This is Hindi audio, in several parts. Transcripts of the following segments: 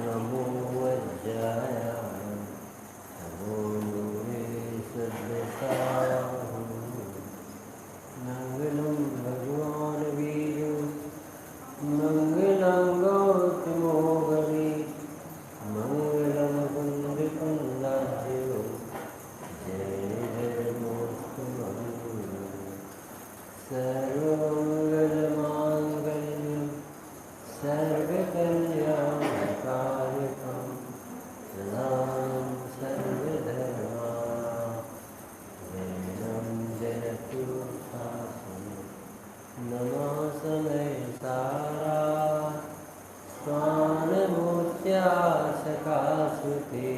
नमो वज्राय नमो सद्गसाहु मंगलम भगवान वीर मंगलम गौतमो हरि मंगलम कुंद कुंदाज्यो जय जयमोस्तु सर्वमंगलमांगल्यं सर्वकल्याणकारिकं सदां सर्वधर्मां जयतु शासनं नमासमे सारात् स्वानमूर्त्या सखासुते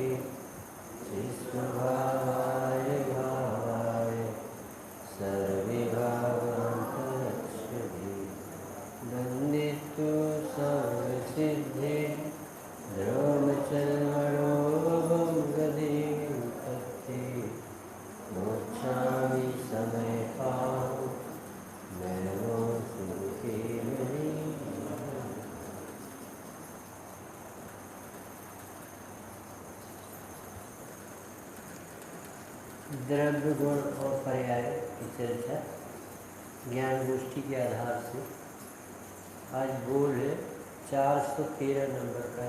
विश्वभावाय भावाय सर्वभावान्तरक्षते वन्दितु सर्वसिद्धे ब्रह्मचर्मणोऽहं गतिं तत्ते मोक्षामि समयपाहु नमो सुखे मणि। द्रव्य गुण और पर्याय की चर्चा ज्ञान गोष्ठी के आधार से आज बोल है 413 नंबर का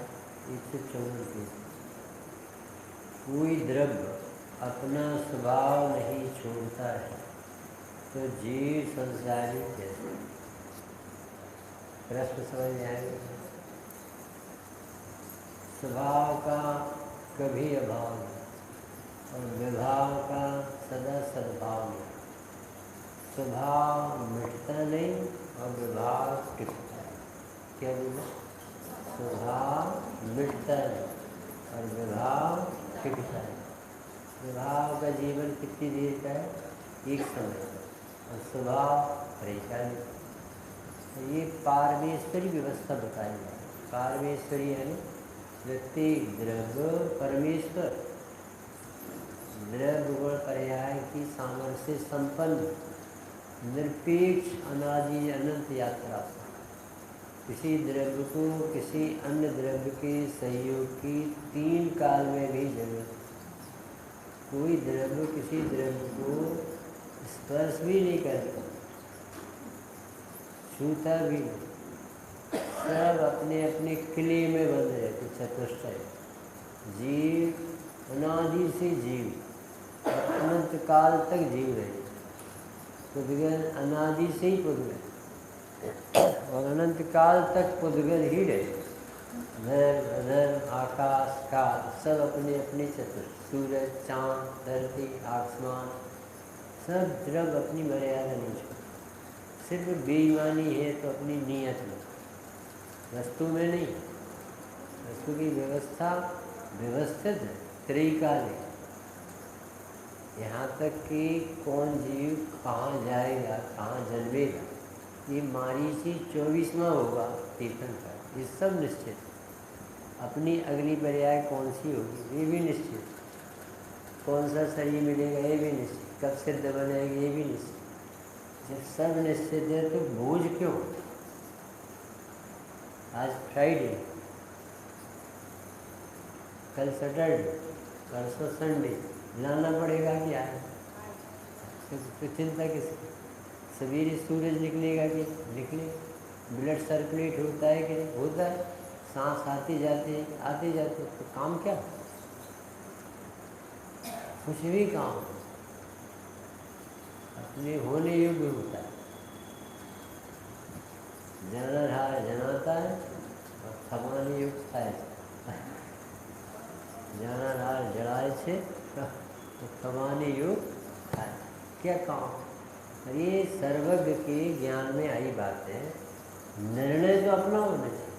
154 पेज। कोई द्रव्य अपना स्वभाव नहीं छोड़ता है तो जीव संसारी कैसे? प्रश्न समझ में आएगा। स्वभाव का कभी अभाव नहीं और विभाव का सदा सद्भाव नहीं। स्वभाव मिटता नहीं और विभाव टिकता है। क्या बोला? स्वभाव मिटता नहीं और विभाव टिकता है। विभाव का जीवन कितनी देर का है? एक समय का। और स्वभाव परेशानी। ये पारमेश्वरी व्यवस्था बताई जाए। पारमेश्वरी यानी व्यक्ति द्रव्य परमेश्वर द्रव्य गुण पर्याय की सामर्थ्य संपन्न निरपेक्ष अनादि अनंत यात्रा। किसी द्रव्य को किसी अन्य द्रव्य के सहयोग की 3 काल में भी जरूरत। कोई द्रव्य किसी द्रव्य को स्पर्श भी नहीं करता, छूता भी नहीं। सब अपने अपने किले में बंद रहते चतुष्टय। जीव अनादि से जीव अनंत काल तक जीव रहे। पुद्गल अनादि से ही पुद्गल और अनंत काल तक पुद्गल ही रहे। धर्म आकाश काल सब अपने अपने चतुर्थ। सूरज चांद धरती आसमान सब द्रव्य अपनी मर्यादा नहीं छोड़ते। सिर्फ बेईमानी है तो अपनी नियत में, वस्तु में नहीं। वस्तु की व्यवस्था व्यवस्थित है, त्रिकाल है। यहाँ तक कि कौन जीव कहाँ जाएगा, कहाँ जन्मेगा, ये मारीची 24वां होगा तीर्थंकर, ये सब निश्चित। अपनी अगली पर्याय कौन सी होगी ये भी निश्चित। कौन सा शरीर मिलेगा ये भी निश्चित। कब सिद्ध बनेगा ये भी निश्चित। जब सब निश्चित है तो बोझ क्यों? आज फ्राइडे, कल सैटरडे, परसों संडे, लाना पड़ेगा क्या? तो चिंता किसकी? सवेरे सूरज निकलेगा कि निकले? ब्लड सर्कुलेट होता है कि नहीं? होता है। सांस आते जाते तो काम क्या? कुछ भी काम अपने होने योग्य होता है। जनरहार जनाता है और थमाने युक्त है। जनरहार जड़ाए छे तो थमाने युक्त है। क्या काम? ये सर्वज्ञ के ज्ञान में आई बात है। निर्णय तो अपना होना चाहिए।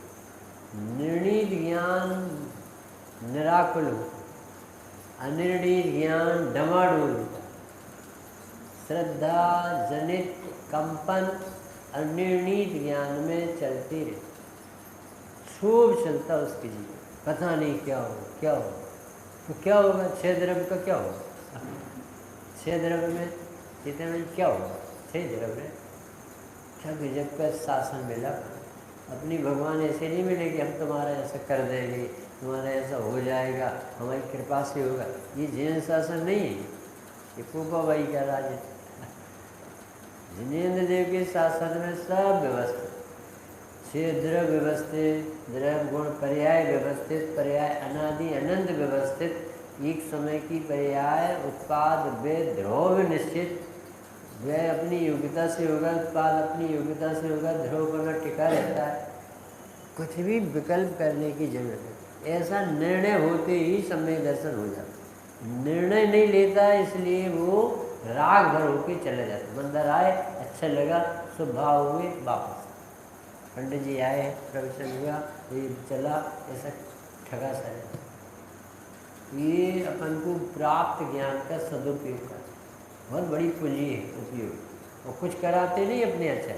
निर्णीत ज्ञान निराकुल होता, अनिर्णीत ज्ञान डमाडोल होता। श्रद्धा जनित कंपन अनिर्णीत ज्ञान में चलती रहती। क्षोभ चलता उसके जीवन, पता नहीं क्या हो क्या हो। तो क्या होगा? 6 द्रव्य का क्या होगा? 6 द्रव्य में चित्र में क्या होगा? 6 द्रव्य में क्या गजब का शासन मिला। अपनी भगवान ऐसे नहीं मिले कि हम तुम्हारा ऐसा कर देंगे, तुम्हारा ऐसा हो जाएगा, हमारी कृपा से होगा। ये जैन शासन नहीं है, ये फूफाबाई का राज है। जिनेन्द्र देव के शासन में सब व्यवस्थित, छह द्रव व्यवस्थित, द्रव गुण पर्याय व्यवस्थित, पर्याय अनादि अनंत व्यवस्थित, एक समय की पर्याय उत्पाद वे ध्रुव निश्चित, वह अपनी योग्यता से होगा, उत्पाद अपनी योग्यता से होगा, ध्रुव पर टिका रहता है, कुछ भी विकल्प करने की जरूरत है। ऐसा निर्णय होते ही सम्यक दर्शन हो जाता। निर्णय नहीं लेता इसलिए वो राग भर होके चले जाते। मंदिर आए, अच्छा लगा, शुभ भाव हुए, वापस पंडित जी आए, प्रवचन हुआ, ये चला, ऐसा ठगा सा है। ये अपन को प्राप्त ज्ञान का सदुपयोग का बहुत बड़ी पूंजी है, उपयोग। और कुछ कराते नहीं अपने अच्छा।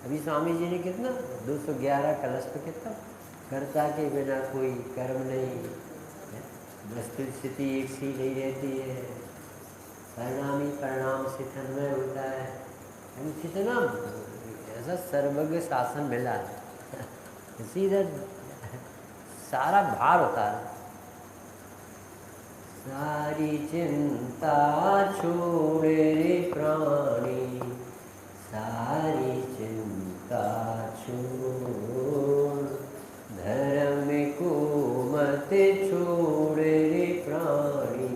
अभी स्वामी जी ने कितना 211 कलश पे कितना, कर्ता के बिना कोई कर्म नहीं, वस्तु स्थिति एक सी नहीं रहती है, परिणामी परिणाम से तन्मय होता है। हम कितना ऐसा सर्वज्ञ शासन मिला है, सीधा सारा भार होता है। सारी चिंता छोड़ रे प्राणी, सारी चिंता छोड़, धर्म को मत छोड़ रे प्राणी,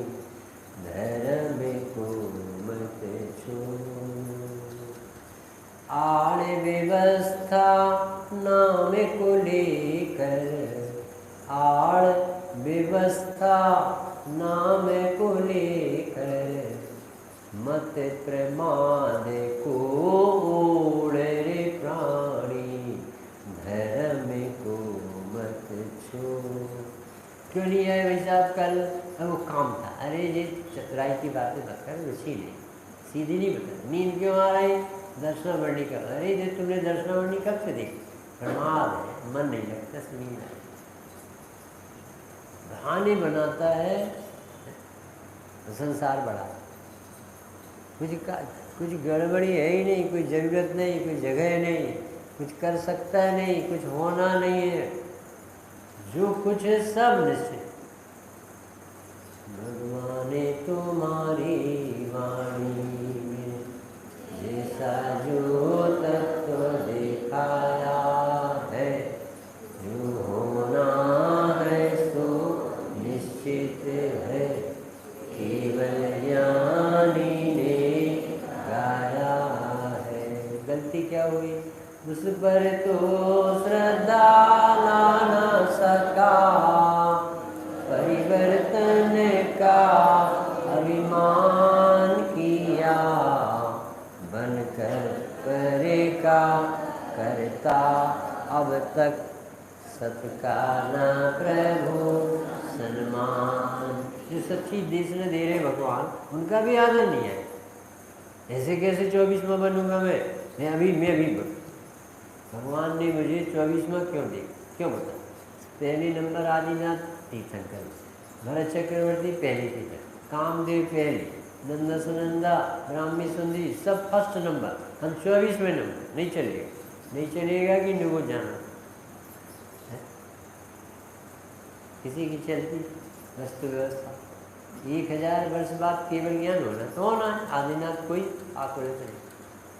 धर्म को मत छोड़। आड़ व्यवस्था नाम को लेकर, आड़ व्यवस्था नाम को लेकर, मत प्रमाद को ओढ़ रे प्राणी, धर्म को मत छोड़। क्यों नहीं आए भाई साहब कल? वो काम था। अरे ये चतुराई की बातें मत कर, रुचि नहीं, सीधी नहीं बता। नींद क्यों आ रही? दर्शनावरणी कर। अरे ये तुमने दर्शनावरणी कब से देखी? प्रमाद है, मन नहीं लगता, नींद आई। बहाने बनाता है तो संसार बड़ा, कुछ गड़बड़ी है ही नहीं, कोई ज़रूरत नहीं, कोई जगह नहीं, कुछ कर सकता है नहीं, कुछ होना नहीं है, जो कुछ है सब निश्चित। भगवान तुम्हारी वाणी में जैसा जो तत्व दिखाया है, जो होना है सो निश्चित है, केवल ज्ञानी ने गाया है। गलती क्या हुई? उस पर तो श्रद्धा ला न सका, परिवर्तन का अभिमान किया, बनकर करे का करता अब तक, सत्काना प्रभु सन्मान। जो सच्ची देश ने दे रहे भगवान, उनका भी आदर नहीं है। ऐसे कैसे 24वां बनूंगा मैं अभी बनूँ। भगवान ने मुझे 24वां क्यों दी? क्यों बता? पहले नंबर आदिनाथ तीर्थंकर, भरत चक्रवर्ती पहले तीर्थंकर, कामदेव पहले, नंदा सुनंदा, ब्राह्मी सुंदरी सब फर्स्ट नंबर, हम 24वें नंबर। नहीं चलेगा, नहीं चलेगा कि नहीं वो जाना है? किसी की चलती वस्तु व्यवस्था। 1000 वर्ष बाद केवल ज्ञान होना तो होना है। आदिनाथ कोई आकुलित नहीं।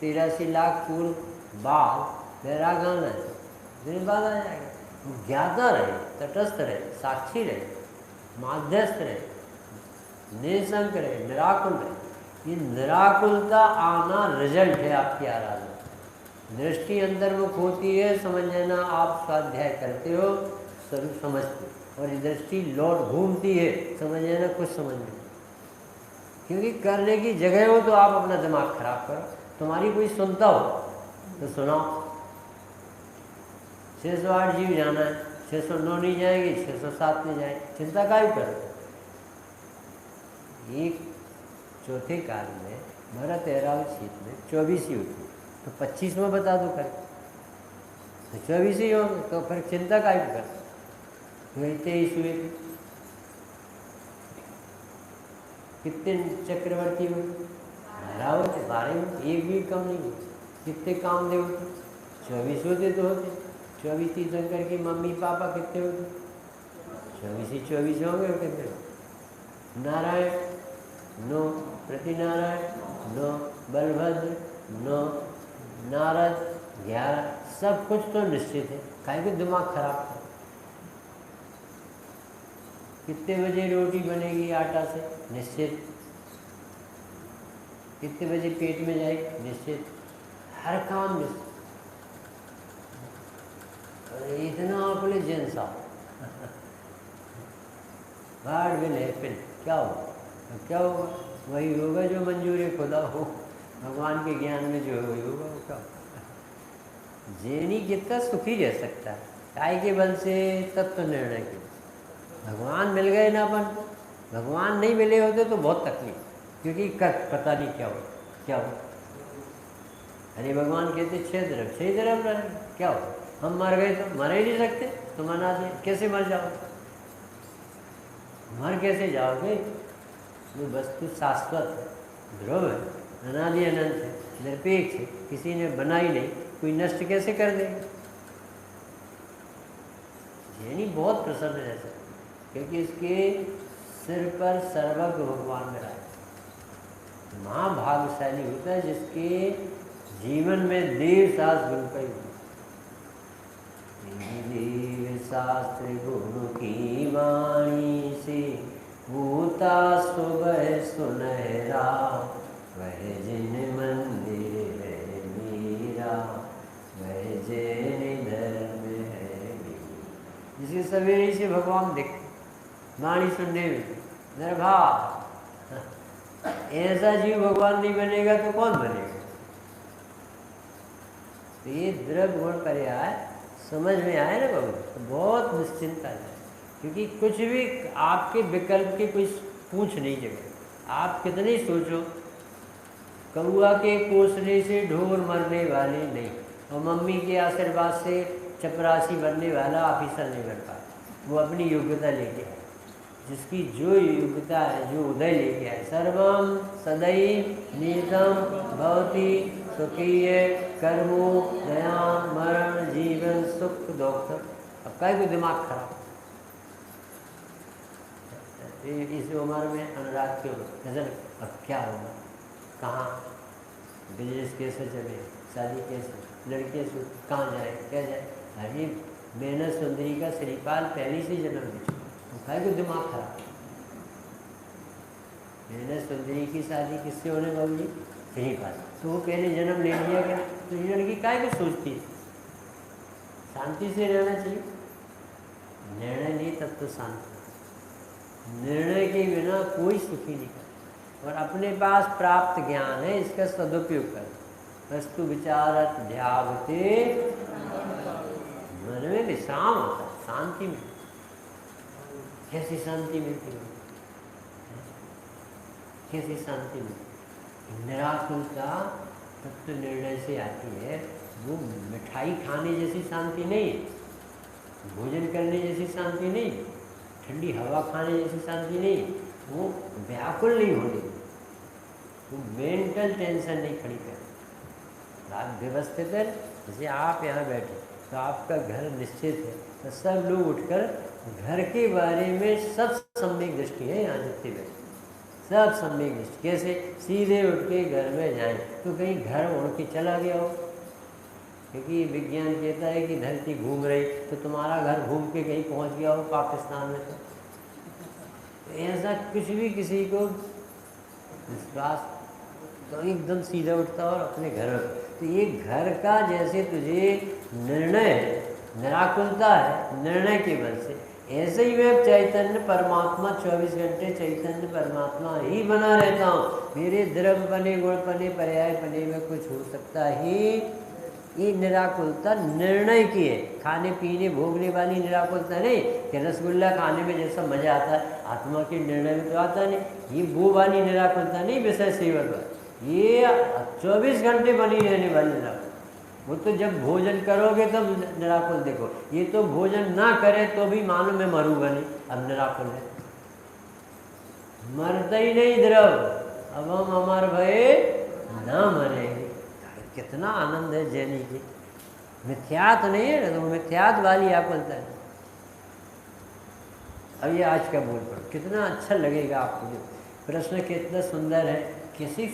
83 लाख पूर्व बाद वैराग आना है, दिन बाद आ जाएगा। ज्ञाता रहे, तटस्थ रहे, साक्षी रहे, माध्यस्थ रहे, निशंक रहे, निराकुल रहे। ये निराकुलता आना रिजल्ट है आपकी आराधना। दृष्टि अंतर्मुख होती है, समझ लेना आप स्वाध्याय करते हो, स्वरूप समझते हो। और ये दृष्टि लौट घूमती है, समझ लेना कुछ समझ नहीं। क्योंकि करने की जगह हो तो आप अपना दिमाग खराब करो। तुम्हारी कोई सुनता हो तो सुनाओ। 608 जीव जाना है, 609 नहीं जाएंगे, 607 में जाएंगे, चिंता का ही करो। एक चौथे काल में भरत ऐरावत में 24 ही होती, तो 25वां बता दो कर, तो 24 ही होंगे, तो फिर चिंता का ही कर। 23 हुए, कितने चक्रवर्ती हुए? 12 होते, 12 एक भी कम नहीं हुए। कितने कामदेव होते? 24 होते तो होते। 24 तीर्थंकर की मम्मी पापा कितने होंगे? 24 ही 24 होंगे और कितने? नारायण 9, प्रतिनारायण 9, बलभद्र 9, नारद 11। सब कुछ तो निश्चित है, काहे को दिमाग खराब है? कितने बजे रोटी बनेगी आटा से? निश्चित। कितने बजे पेट में जाएगी? निश्चित। हर काम निश्चित। इतना अपने जन सा हार्ड विल हैपन। क्या होगा? क्या होगा? वही होगा जो मंजूर खुदा हो, भगवान के ज्ञान में जो वही होगा। वो क्या जैनी कितना सुखी रह सकता है? काय के बल से? तत्व निर्णय के। भगवान मिल गए ना अपन, भगवान नहीं मिले होते तो बहुत तकलीफ, क्योंकि पता नहीं क्या हो क्या हो। अरे भगवान कहते 6 तरफ रहे, क्या हो? हम मर गए तो मर ही नहीं सकते, तो मना दे, कैसे मर जाओ? मर कैसे जाओगे? वो वस्तु शाश्वत है, ध्रुव है, अनादि अनंत है, निरपेक्ष है, किसी ने बनाई नहीं, कोई नष्ट कैसे कर देगा? यानी बहुत प्रसन्न रह सकते, क्योंकि इसके सिर पर सर्वज्ञ भगवान में रहा। महाभाग्यशाली होता है जिसके जीवन में देव शास्त्र गुरु का ही देव शास्त्र गुरु की वाणी से भूता सुबह सुनहरा, वह जिन मंदिर है मेरा, वह जैन धर्म है मेरा। जिसे सवेरे से भगवान दिख वाणी सुनने में निर्भा, ऐसा जीव भगवान नहीं बनेगा तो कौन बनेगा? तो ये द्रव्य गुण पर्याय समझ में आए ना बाबू, तो बहुत निश्चिंता है, क्योंकि कुछ भी आपके विकल्प के कुछ पूछ नहीं जगह। आप कितने सोचो, कौआ के कोसने से ढोर मरने वाले नहीं, और मम्मी के आशीर्वाद से चपरासी बनने वाला ऑफिसर नहीं बन पाता। वो अपनी योग्यता लेके आए, जिसकी जो योग्यता है, जो उदय लेके आए। सर्वम सदैव नियतम भवति स्वकीय कर्मो दया मरण जीवन सुख दुख। अब काय को दिमाग खराब? इस उम्र में अनुराग क्यों? नजर अब क्या होगा, कहाँ बिजनेस कैसे चले, शादी कैसे, लड़के से कहाँ जाए, क्या जाए? अरे मेहनत सुंदरी का श्रीपाल पहले से जन्म दे चुका, काय को दिमाग खराब? मेहनत सुंदरी की शादी किससे होने बाबूजी? श्रीपाल। तो वो पहले जन्म ले लिया क्या? तो ये लड़की काय को सोचती है? शांति से रहना चाहिए। निर्णय नहीं तब तो शांति। निर्णय के बिना कोई सुखी नहीं कर। और अपने पास प्राप्त ज्ञान है, इसका सदुपयोग कर। वस्तु विचारत ध्यावते, मन में विश्राम होता है, शांति में। कैसी शांति मिलती है? कैसी शांति मिलती? निराकुलता तत्व निर्णय से आती है। वो मिठाई खाने जैसी शांति नहीं, भोजन करने जैसी शांति नहीं, ठंडी हवा खाने जैसी शांति नहीं, वो व्याकुल नहीं होने, वो मेंटल टेंशन नहीं खड़ी कर। आप व्यवस्थित है, जैसे आप यहाँ बैठे तो आपका घर निश्चित है, तो सब लोग उठकर घर के बारे में सब सम्यक दृष्टि है। यहाँ जितने बैठे सब सम्यक दृष्टि, कैसे सीधे उठ के घर में जाएं तो कहीं घर उड़ के चला गया हो, क्योंकि विज्ञान कहता है कि धरती घूम रही, तो तुम्हारा घर घूम के कहीं पहुंच गया हो पाकिस्तान में। तो ऐसा कुछ भी किसी को विश्वास, तो एकदम सीधा उठता और अपने घर में। तो ये घर का जैसे तुझे निर्णय है, निराकुलता है निर्णय के बल से, ऐसे ही मैं चैतन्य परमात्मा 24 घंटे चैतन्य परमात्मा ही बना रहता हूँ। मेरे द्रव्य बने, गुण बने, पर्याय बने में कुछ हो सकता ही। ये निराकुलता निर्णय की है, खाने पीने भोगने वाली निराकुलता नहीं कि रसगुल्ला खाने में जैसा मजा आता है आत्मा के निर्णय में तो आता नहीं। ये वो वाली निराकुलता नहीं, विषय सेवन वाली, ये 24 घंटे बनी रहने वाली निराकुलता। वो तो जब भोजन करोगे तब निराकुल देखो, ये तो भोजन ना करे तो भी मानो मैं मरूंगा नहीं, अब निराकुल है, मरता ही नहीं द्रव, अब हम अमर भये ना मरेंगे। कितना आनंद है जैनी की। मिथ्यात नहीं है ना, तो वो मिथ्यात वाली आकुलता है। अब ये आज का बोल पढ़ो, कितना अच्छा लगेगा आपको। प्रश्न कितना सुंदर है। किसी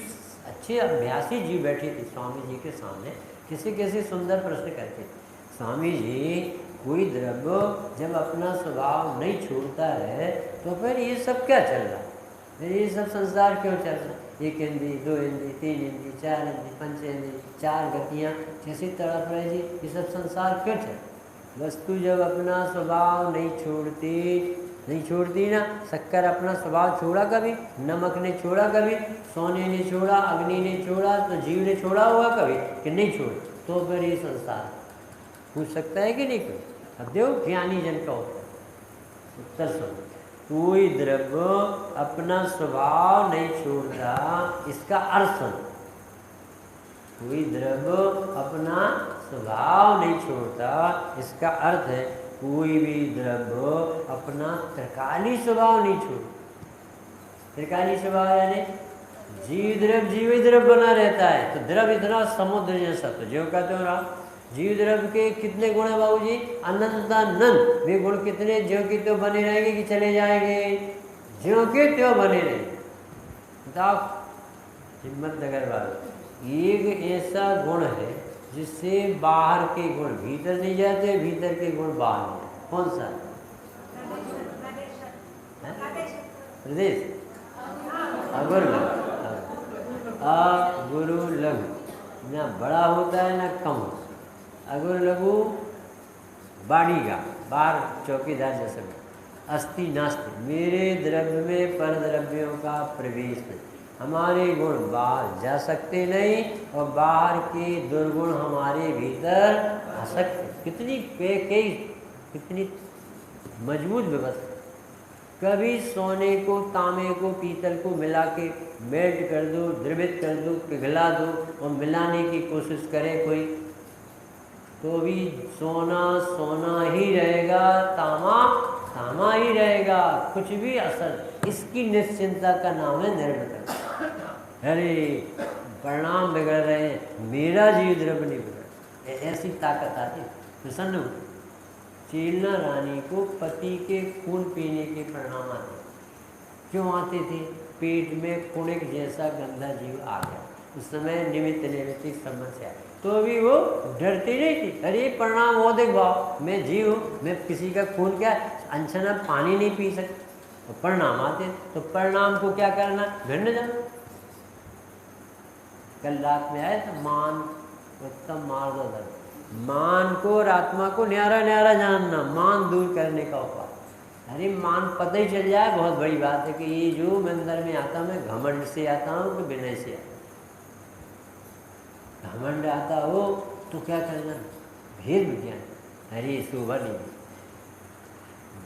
अच्छे अभ्यासी जी बैठे थे स्वामी जी के सामने, किसी सुंदर प्रश्न करते थे। स्वामी जी, कोई द्रव्य जब अपना स्वभाव नहीं छोड़ता है तो फिर ये सब क्या चल रहा है, ये सब संसार क्यों चल रहा है? एक इंद्री, दो इंद्री, तीन इंद्री, चार इंद्री, पंच इंद्री, चार गतियाँ कैसी तड़प रहे जी, ये सब संसार क्यों चल? वस्तु जब अपना स्वभाव नहीं छोड़ती ना। शक्कर अपना स्वभाव छोड़ा कभी? नमक ने छोड़ा कभी? सोने ने छोड़ा? अग्नि ने छोड़ा? तो जीव ने छोड़ा हुआ कभी कि नहीं छोड़ा? तो फिर ये संसार पूछ सकता है कि नहीं कोई? अब देखो ज्ञानी जन का उत्तर सुनो। कोई द्रव्य अपना स्वभाव नहीं छोड़ता, इसका अर्थ सुनो। कोई द्रव्य अपना स्वभाव नहीं छोड़ता, इसका अर्थ है कोई भी द्रव्य अपना त्रिकाली स्वभाव नहीं छोड़ता। त्रिकाली स्वभाव यानी जीव ही द्रव्य बना रहता है। तो द्रव्य इतना समुद्र जैसा, तो ज्यों का त्यों रहा। जीव द्रव्य के कितने गुण है बाबू जी? अनंतानंत। वे गुण कितने ज्यों की त्यों बने रहेंगे कि चले जाएंगे? ज्यों के त्यों बने रहेंगे। बताओ हिम्मत नगर वाले, एक ऐसा गुण है जिससे बाहर के गुण भीतर नहीं जाते, भीतर के गुण बाहर नहीं जाते। कौन सा? प्रदेश अगुरु लघु, ना बड़ा होता है ना कम होता है। अगुरु लघु बाणी का बाहर चौकीदार जैसे अस्ति नास्ति, मेरे द्रव्य में पर द्रव्यों का प्रवेश नहीं। हमारे गुण बाहर जा सकते नहीं और बाहर के दुर्गुण हमारे भीतर आ सकते। कितनी मजबूत व्यवस्था। कभी सोने को, तांबे को, पीतल को मिला के मेल्ट कर दो, द्रवित कर दो, पिघला दो और मिलाने की कोशिश करे कोई, तो भी सोना ही रहेगा, तामा ही रहेगा, कुछ भी असर। इसकी निश्चिंता का नाम है निर्विकल्प। अरे परिणाम बिगड़ रहे हैं, मेरा जीव द्रव्य नहीं बिगड़। ऐसी ताकत आती। प्रसन्न हो। चीलना रानी को पति के खून पीने के परिणाम आते। क्यों आते थे? पेट में कुणिक जैसा गंदा जीव आ गया। उस समय निमित्त समस्या, तो भी वो डरती नहीं थी। अरे परिणाम वो देख भाव, मैं जीव हूँ, मैं किसी का खून क्या अनछना पानी नहीं पी सकती। तो परिणाम आते, तो परिणाम को क्या करना? भिन्न जाना। कल रात में आए तो मान उत्तम मार्ग दर्द, मान को और आत्मा को न्यारा जानना, मान दूर करने का उपाय। अरे मान पता ही चल जाए, बहुत बड़ी बात है कि ये जो मैं अंदर में आता हूँ, मैं घमंड से आता हूँ कि विनय से आता हूँ। घमंड आता हो तो क्या करना? भेद विज्ञान। अरे शोभा नहीं।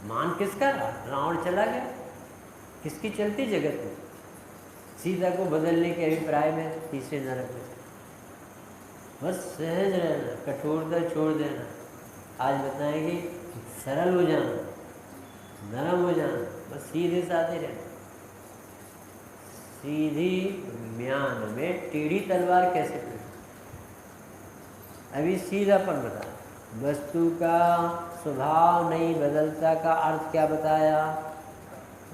मान किसका? रावण चला गया, किसकी चलती जगत में? सीता को बदलने के अभिप्राय में तीसरे नरक में। बस सहज रहना, कठोरता छोड़ देना। आज बताएंगे सरल हो जाना, नरम हो जाना, बस सीधे साधे रहना। सीधी म्यान में टेढ़ी तलवार कैसे पड़ी? अभी सीधापन बता। वस्तु का स्वभाव नहीं बदलता का अर्थ क्या बताया?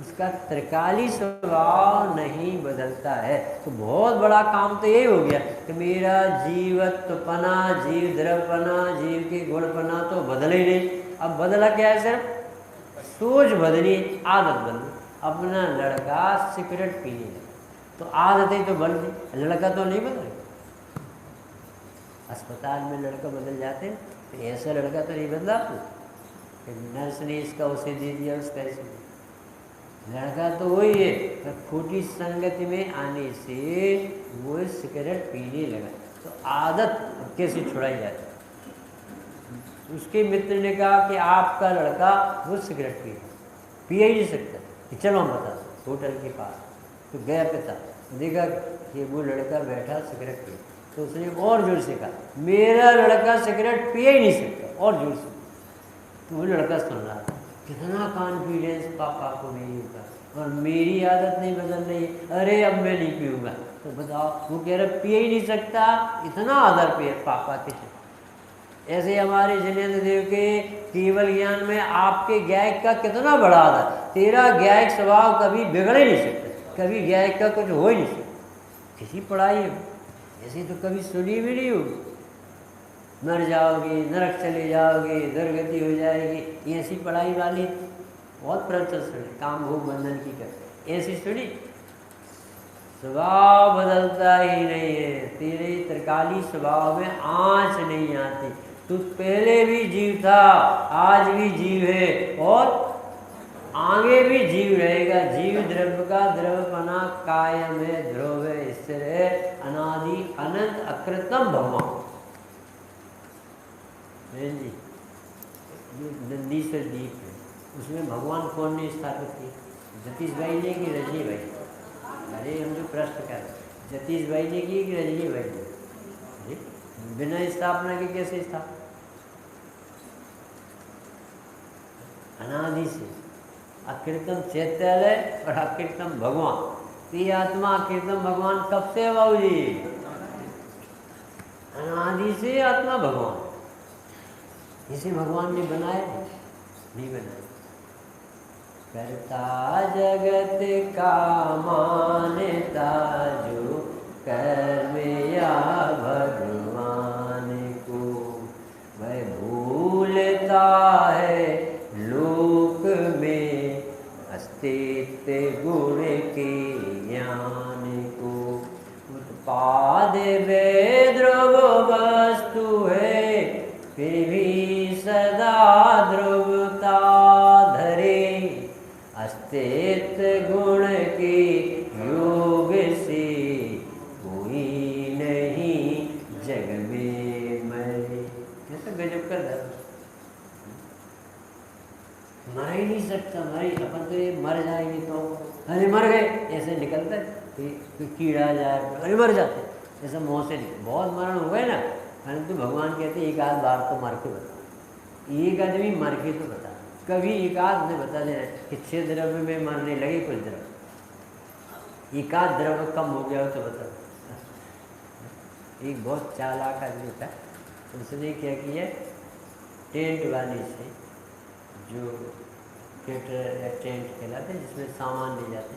उसका त्रिकाली स्वभाव नहीं बदलता है। तो बहुत बड़ा काम तो यही हो गया कि मेरा जीवत्वपना, जीव द्रवपना, जीव के गुणपना तो बदले ही नहीं। अब बदला क्या है? सिर्फ सोच बदली, आदत बदली। अपना लड़का सिगरेट पीने लगा तो आदतें तो बदल गई, लड़का तो नहीं बदल। अस्पताल में लड़का बदल जाते हैं, तो ऐसा लड़का तो नहीं बदला। तो नर्स ने इसका उसे दे दिया, उसका ऐसे दे। लड़का तो वही है, पर खोटी संगति में आने से वो सिगरेट पीने लगा। तो आदत कैसे छुड़ाई जाती? उसके मित्र ने कहा कि आपका लड़का वो सिगरेट पिया ही नहीं सकता, कि चलो हम बता दो होटल के पास। तो गया पिता, देखा कि वो लड़का बैठा सिगरेट पिया। तो उसने और जोर से कहा, मेरा लड़का सिगरेट पिया ही नहीं सकता, और जोर से। तो वो लड़का सुन रहा था, कितना कॉन्फिडेंस पापा को मेरे ऊपर, और मेरी आदत नहीं बदल रही। अरे अब मैं नहीं पीऊँगा। तो बताओ, वो कह रहा पिए ही नहीं सकता, इतना आदर पे पापा के। ऐसे हमारे जिनेन्द्र देव के केवल ज्ञान में आपके गायक का कितना बड़ा था। तेरा गायक स्वभाव कभी बिगड़ ही नहीं सकता, कभी गायक का कुछ हो ही नहीं सकता किसी पढ़ाई में। ऐसी तो कभी सुनी भी नहीं होगी। मर जाओगे, नरक चले जाओगे, दुर्गति हो जाएगी, ऐसी पढ़ाई वाली बहुत प्रवचन सुनी। काम भोग बंधन की कर ऐसी सुनी। स्वभाव बदलता ही नहीं है, तेरे त्रिकाली स्वभाव में आँच नहीं आती। तू पहले भी जीव था, आज भी जीव है और आगे भी जीव रहेगा। जीव द्रव्य का द्रव्यपना कायम है, ध्रुव है, स्थिर है, अनादि अनंत अकृतम भगवान। जी ये नंदीश्वर दीप है, उसमें भगवान कौन ने स्थापित किया? जतीश भाई ने कि रजनी भाई? अरे हम जो प्रश्न कर जतीश भाई ने की कि रजनी भाई ने? बिना स्थापना के कैसे स्थापना? अनादि से अकृतम चैतन्य और अकृतम भगवान। तो ये आत्मा अकृतम भगवान कब से बाबू जी? अनादि से आत्मा भगवान। इसे भगवान ने बनाया नहीं बनाया। करता जगत का मानता जो कर्म या भगवान को, वह भूलता है लोक में अस्तित्व गुण के ज्ञान को। उत्पाद वे ध्रुव वस्तु है, फिर भी सदा ध्रुवता धरे। अस्तित्व गुण के योग से कोई नहीं जग में मरे। कैसा गजब कर रहा, मर ही नहीं सकता। मर ही अपन तो ये मर जाएंगे तो अरे मर गए ऐसे निकलता है। कोई कीड़ा जाए अरे मर जाते, ऐसा मुँह से निकल। बहुत मरण हो गए ना, परंतु भगवान कहते एक आध बार तो मर के बता। एक आदमी मर के तो बता, कभी एक आध ने बता देना कि 6 द्रव्य में मरने लगे कुछ द्रव्य, एक आध द्रव्य कम हो गया हो तो बता। एक बहुत चालाक आदमी था, उसने क्या किया, टेंट वाले से, जो थिएटर या टेंट कहलाते हैं जिसमें सामान ले जाते,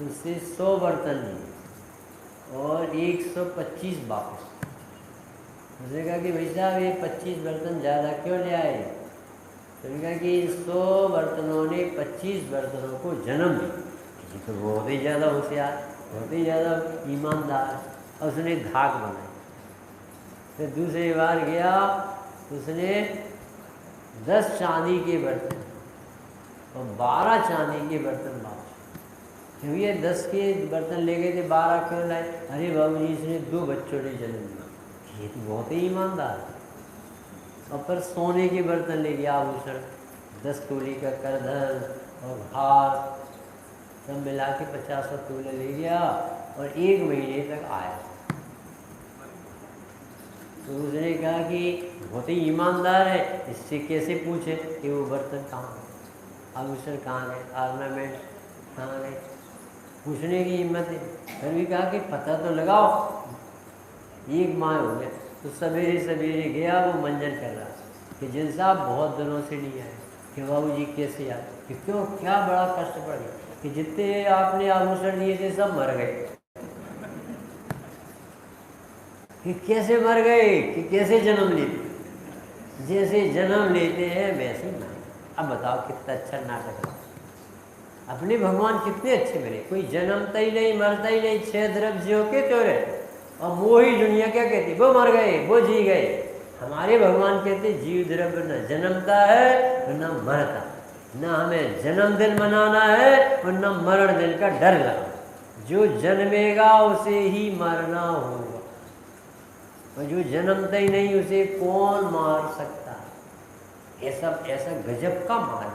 उससे 100 बर्तन लिए और 125 वापस। उसने कहा कि भाई साहब ये 25 बर्तन ज़्यादा क्यों ले आए? तो उन्होंने कहा कि 100 बर्तनों ने 25 बर्तनों को जन्म दिया। ये तो बहुत ही ज़्यादा होशियार, बहुत ही ज़्यादा ईमानदार। और उसने धाक बनाई। फिर दूसरी बार गया, उसने 10 चांदी के बर्तन और 12 चांदी के बर्तन वापस। क्यों ये 10 के बर्तन ले गए थे, 12 क्यों लाए? अरे बाबू जी इसने 2 बच्चों ने जन्म दिया। ये तो बहुत ही ईमानदार। और फिर सोने के बर्तन ले गया, आभूषण 10 तोले का करधन और हार सब मिला के 50 तोले ले गया और 1 महीने तक आया। तो उसने कहा कि बहुत ही ईमानदार है, इससे कैसे पूछे कि वो बर्तन कहाँ गए, आभूषण कहाँ गए, ऑर्नामेंट कहाँ गए, पूछने की हिम्मत है। फिर भी कहा कि पता तो लगाओ। 1 माह हो गया तो सवेरे सवेरे गया, वो मंजन कर रहा कि जिन साहब बहुत दिनों से नहीं आए, कि बाबू जी कैसे आए, कि क्यों क्या बड़ा कष्ट पड़ गया, कि जितने आपने आभूषण दिए थे सब मर गए। कि कैसे मर गए, कि कैसे जन्म लेते, जैसे जन्म लेते हैं वैसे मरे। अब बताओ कितना अच्छा नाटक है। अपने भगवान कितने अच्छे मिले, कोई जन्मता ही नहीं, मरता ही नहीं, 6 द्रव्यों के तो रहे। और वो ही दुनिया क्या कहती, वो मर गए, वो जी गए। हमारे भगवान कहते जीव द्रव्य न जन्मता है न मरता, न हमें जन्मदिन मनाना है और न मरण दिन का डर लगा। जो जन्मेगा उसे ही मरना होगा, और जो जन्मता ही नहीं उसे कौन मार सकता। ऐसा गजब का मान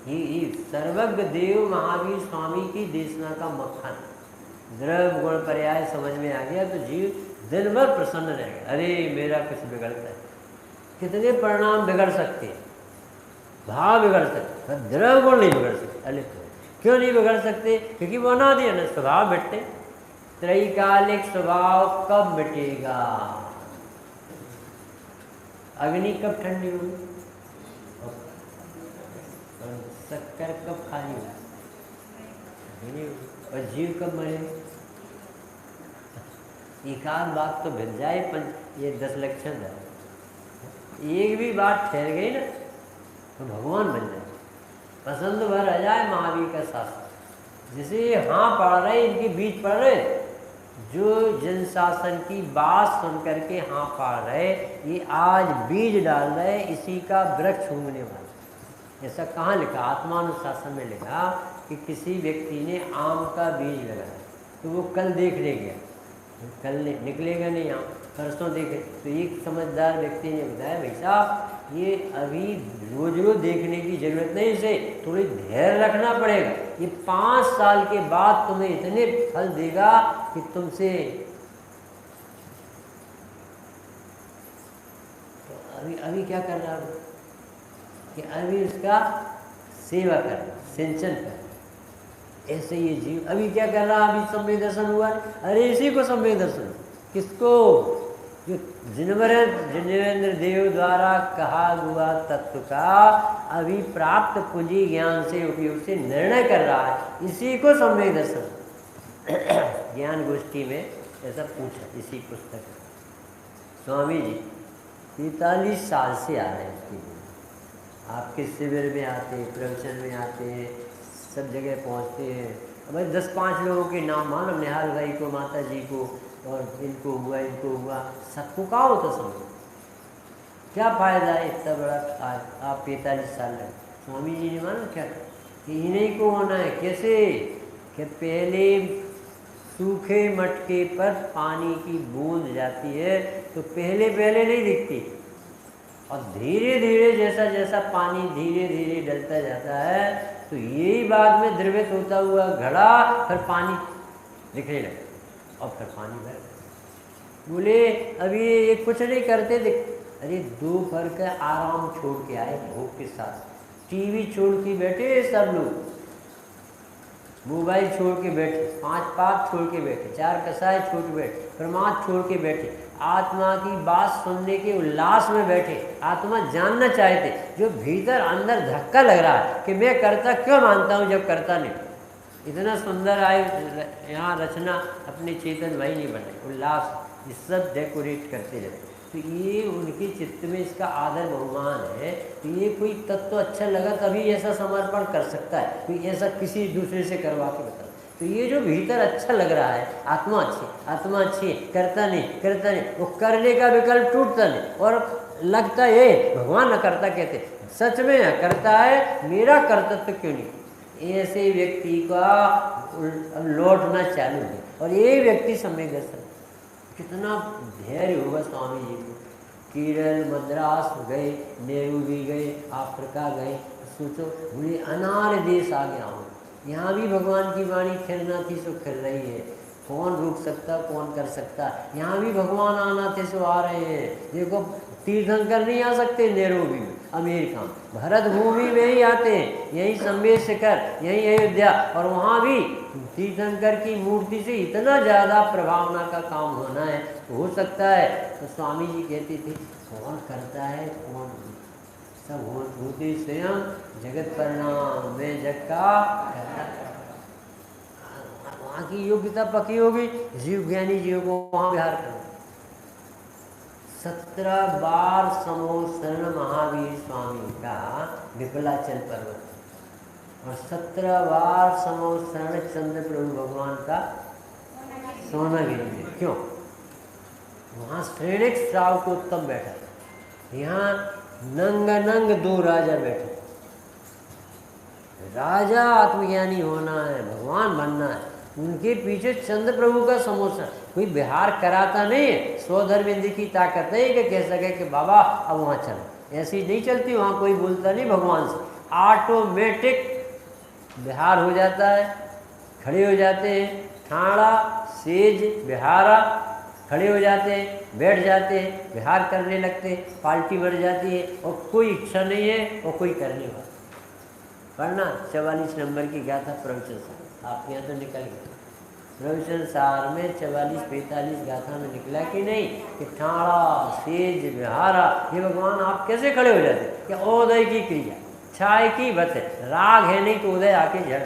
ये सर्वज्ञ देव महावीर स्वामी की देशना का मक्खन। द्रव्य गुण पर्याय समझ में आ गया तो जीव दिन भर प्रसन्न रहेगा। अरे मेरा कुछ बिगड़ता है, कितने परिणाम बिगड़ सकते हैं, भाव बिगड़ सकते, द्रव्य गुण नहीं बिगड़ सकते। अरे क्यों नहीं बिगड़ सकते? क्योंकि वो अनादि है ना, स्वभाव मिटते। त्रैकालिक स्वभाव कब मिटेगा? अग्नि कब ठंडी होगी और शक्कर कब खाली होगी और जीव कब मरेगा? एक आध बात तो भिड़ जाए ये 10 लक्षण है, एक भी बात ठहर गई ना तो भगवान बन जाए, पसंद भर आ जाए महावीर का शासन। जैसे हाँ पढ़ रहे इनके बीच पढ़ रहे, जो जन शासन की बात सुन करके हाँ पढ़ रहे, ये आज बीज डाल रहे इसी का वृक्ष उगने वाला। ऐसा कहाँ लिखा? आत्मानुशासन में लिखा कि किसी व्यक्ति ने आम का बीज लगाया तो वो कल देखने गया, कल निकलेगा नहीं आम, परसों देखे। तो एक समझदार व्यक्ति ने बताया भाई साहब ये अभी रोज रोज देखने की जरूरत नहीं, इसे थोड़ी धैर्य रखना पड़ेगा, ये 5 साल के बाद तुम्हें इतने फल देगा कि तुमसे। तो अभी क्या कर रहा है कि अभी उसका सेवा कर, सिंचन कर। ऐसे ये जीव अभी क्या कर रहा? अभी सम्यक दर्शन हुआ, अरे इसी को सम्यक दर्शन। किसको? जो जिनेंद्र देव द्वारा कहा हुआ तत्व का अभी प्राप्त पूंजी ज्ञान से उपयोग से निर्णय कर रहा है, इसी को सम्यक दर्शन। ज्ञान गोष्ठी में ऐसा पूछा इसी पुस्तक। स्वामी जी 45 साल से आ रहे हैं इसके लिए, आपके शिविर में आते हैं, प्रवचन में आते हैं, सब जगह पहुंचते हैं। भाई 10-5 लोगों के नाम मालूम, निहाल भाई को, माता जी को, और इनको हुआ, सबको कहा होता समझो। क्या फ़ायदा है इतना बड़ा? आप 45 साल है। स्वामी जी ने मालूम क्या कि इन्हीं को होना है। कैसे? कि पहले सूखे मटके पर पानी की बूंद जाती है तो पहले नहीं दिखती, और धीरे धीरे जैसा जैसा पानी धीरे धीरे डलता जाता है तो यही बाद में द्रवित होता हुआ घड़ा फिर पानी दिखने लगा और फिर पानी भर। बोले अभी ये कुछ नहीं करते देख, अरे दोपहर का आराम छोड़ के आए भूख के साथ, टीवी छोड़ के बैठे सब लोग, मोबाइल छोड़ के बैठे, 5 पाप छोड़ के बैठे, 4 कसाय छोड़ के बैठे, प्रमाद छोड़ के बैठे, आत्मा की बात सुनने के उल्लास में बैठे, आत्मा जानना चाहते, जो भीतर अंदर धक्का लग रहा है कि मैं करता क्यों मानता हूँ जब करता नहीं। इतना सुंदर आए यहाँ रचना अपने चेतन भाई नहीं बनाई, उल्लास ये सब डेकोरेट करते रहते। तो ये उनके चित्त में इसका आदर बहुमान है। तो ये कोई तत्व अच्छा लगा तभी ऐसा समर्पण कर सकता है, कोई ऐसा किसी दूसरे से करवा के बता। तो ये जो भीतर अच्छा लग रहा है, आत्मा अच्छी है, करता नहीं, वो करने का विकल्प टूटता नहीं, और लगता है भगवान न करता कहते, सच में न करता है, मेरा कर्तव्य क्यों नहीं। ऐसे व्यक्ति का लौटना चालू है, और ये व्यक्ति सम्यक दर्शन। कितना धैर्य होगा स्वामी जी को। केरल मद्रास गए, नेहरू भी गए, अफ्रीका गए, सोचो बोले अनार देश आ गया हूँ, यहाँ भी भगवान की वाणी खिलना थी सो खिल रही है, कौन रोक सकता, कौन कर सकता। यहाँ भी भगवान आना थे सो आ रहे हैं। देखो तीर्थंकर नहीं आ सकते नैरोबी में, अमेरिका में, भरत भूमि में ही आते हैं, यही सम्मेद शिखर, यही अयोध्या, और वहाँ भी तीर्थंकर की मूर्ति से इतना ज़्यादा प्रभावना का काम होना है, हो सकता है। तो स्वामी जी कहते थे कौन करता है, कौन सब होते स्वयं जगत परिणाम में जग का। वहाँ की योग्यता पक्की होगी, जीव ज्ञानी जीव को वहाँ विहार करना। 17 बार समोसरण महावीर स्वामी का विपलाचल पर्वत, और 17 बार समोसरण चंद्र प्रभु भगवान का सोनागिरी में। क्यों? वहाँ श्रेणिक श्रावकोत्तम बैठा था, यहाँ नंग 2 राजा बैठे। राजा आत्मज्ञानी होना है, भगवान बनना है, उनके पीछे चंद्र प्रभु का समोसा। कोई बिहार कराता नहीं है, स्वधर्मेंद्र की ताकत नहीं कि कह सके कि बाबा अब वहाँ चलो, ऐसी नहीं चलती। वहाँ कोई बोलता नहीं भगवान से, ऑटोमेटिक बिहार हो जाता है, खड़े हो जाते हैं, ठाड़ा सेज बिहारा, खड़े हो जाते हैं, बैठ जाते हैं, विहार करने लगते हैं, पार्टी बढ़ जाती है, और कोई इच्छा नहीं है और कोई करने वाला। पढ़ना 44 नंबर की गाथा प्रवचन से, आपके यहाँ तो निकल गया। प्रभु संसार में 44-45 गाथा में निकला कि नहीं कि ठाड़ा सेज विहारा, ये भगवान आप कैसे खड़े हो जाते? क्या उदय की क्रिया, छाय की बत, राग है नहीं तो उदय आके झड़।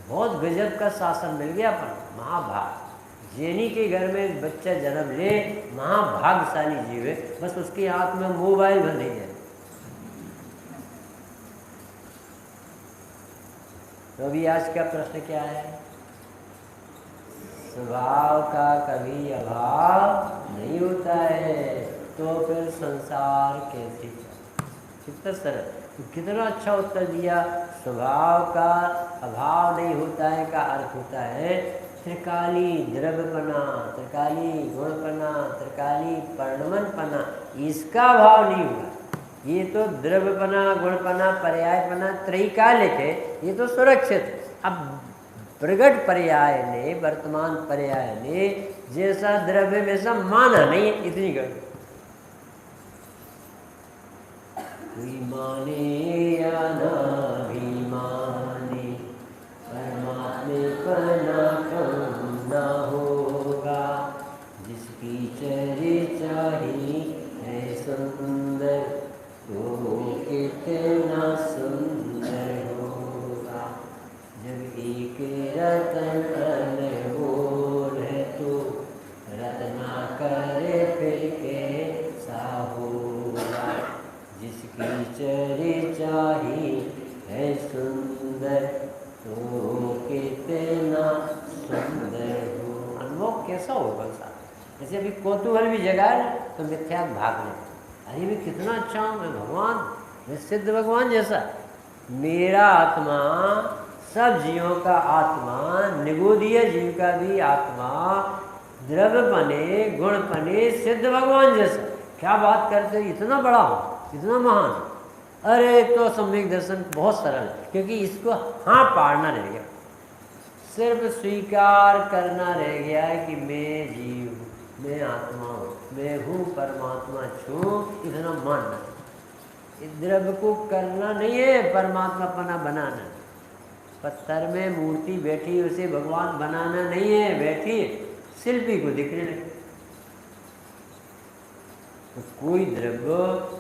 बहुत गजब का शासन मिल गया अपन, महाभाग। जैनी के घर में बच्चा जन्म ले, महाभाग्यशाली जीव है, बस उसके हाथ में मोबाइल बंद जाए। तो अभी आज का प्रश्न क्या है? स्वभाव का कभी अभाव नहीं होता है, तो फिर संसार कैसे चले? कितना सरल, तो कितना अच्छा उत्तर दिया। स्वभाव का अभाव नहीं होता है का अर्थ होता है त्रिकाली द्रव्यपना, त्रिकाली गुणपना, त्रिकाली पर्णमनपना, इसका अभाव नहीं हुआ। ये तो द्रव्यपना, गुणपना, पर्यायपना त्रैकालिक है, ये तो सुरक्षित। अब प्रगट पर्याय ने, वर्तमान पर्याय ने जैसा द्रव्य में सब माना नहीं, इतनी गड़बड़। कोई माने या ना भी माने, परमात्मा कम ना होगा। जिसकी चर्चा ही है सुंदर, वो कितना सुंदर होगा। जब एक रतन अनमोल है तो रत्ना करे फिर कैसा होगा। जिसकी चर्चा ही है सुंदर, तो कितना सुंदर हो। अनुभव कैसा होगा साहब? जैसे अभी कौतूहल भी जगाए तो मिथ्या भाग ले, अरे मैं कितना अच्छा हूँ, मैं भगवान, मैं सिद्ध भगवान जैसा। मेरा आत्मा, सब जीवों का आत्मा, निगोदीय जीव का भी आत्मा द्रव्य बने, गुण बने, सिद्ध भगवान जैसा। क्या बात करते, इतना बड़ा हो, इतना महान। अरे तो सम्यक दर्शन बहुत सरल है, क्योंकि इसको हाँ पाड़ना रह गया, सिर्फ स्वीकार करना रह गया है कि मैं जीव हूँ, मैं आत्मा हूँ, मैं हूँ परमात्मा छू, इतना मानना। इस द्रव्य को करना नहीं है परमात्मा पना बनाना। पत्थर में मूर्ति बैठी, उसे भगवान बनाना नहीं है, बैठी शिल्पी को दिखने लगे। तो कोई द्रव्य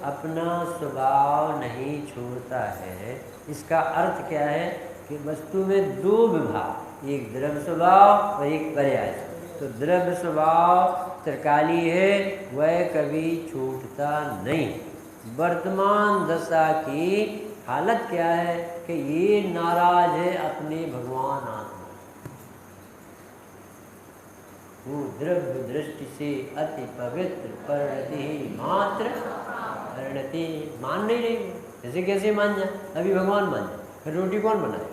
अपना स्वभाव नहीं छोड़ता है। इसका अर्थ क्या है कि वस्तु में दो विभाग, एक द्रव्य स्वभाव और एक पर्याय। तो द्रव्य स्वभाव त्रिकाली है, वह कभी छूटता नहीं। वर्तमान दशा की हालत क्या है कि ये नाराज है अपने भगवान आत्मा। वो द्रव्य दृष्टि से अति पवित्र परिणति मात्र परिणति मान नहीं रही। जैसे कैसे मान जाए? अभी भगवान मान जाए, फिर रोटी कौन बनाए?